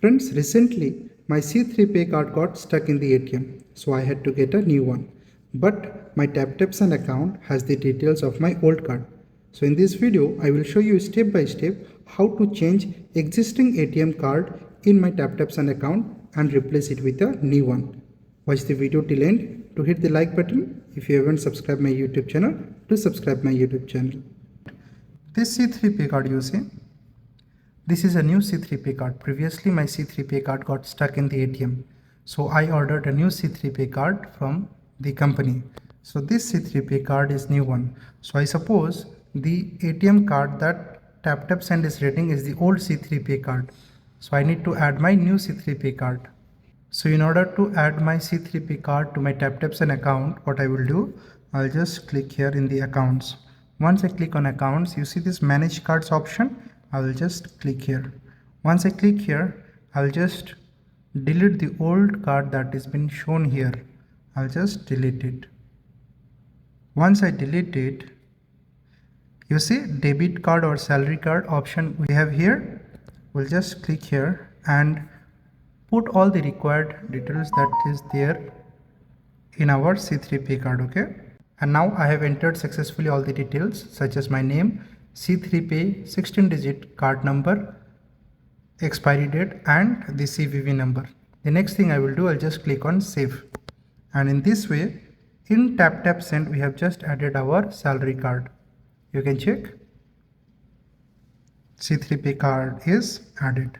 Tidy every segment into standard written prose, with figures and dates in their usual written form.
Friends, recently my C3 Pay card got stuck in the ATM, so I had to get a new one. But my TapTap Send account has the details of my old card. So in this video, I will show you step by step how to change existing ATM card in my TapTap Send account and replace it with a new one. Watch the video till end. To hit the like button. If you haven't subscribed my YouTube channel, do subscribe my YouTube channel. This C3 Pay card you see. This is a new C3 Pay card. Previously my C3 Pay card got stuck in the ATM. So I ordered a new C3 Pay card from the company. So this C3 Pay card is new one. So I suppose the ATM card that TapTap Send is rating is the old C3 Pay card. So I need to add my new C3 Pay card. So in order to add my C3 Pay card to my TapTap Send account, what I will do, I'll just click here in the accounts. Once I click on accounts, you see this manage cards option. I will just click here. Once I click here, I'll just delete the old card that has been shown here. I'll just delete it. Once I delete it, you see debit card or salary card option we have here. We'll just click here and put all the required details that is there in our C3 Pay card, okay? And now I have entered successfully all the details such as my name, C3 Pay 16-digit card number, expiry date and the CVV number. The next thing I will do, I'll just click on save. And in this way, in TapTap Send, we have just added our salary card. You can check. C3 Pay card is added.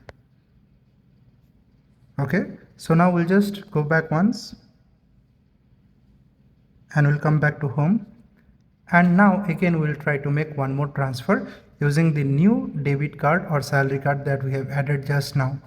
Okay, so now we'll just go back once and we'll come back to home. And now again we'll try to make one more transfer using the new debit card or salary card that we have added just now.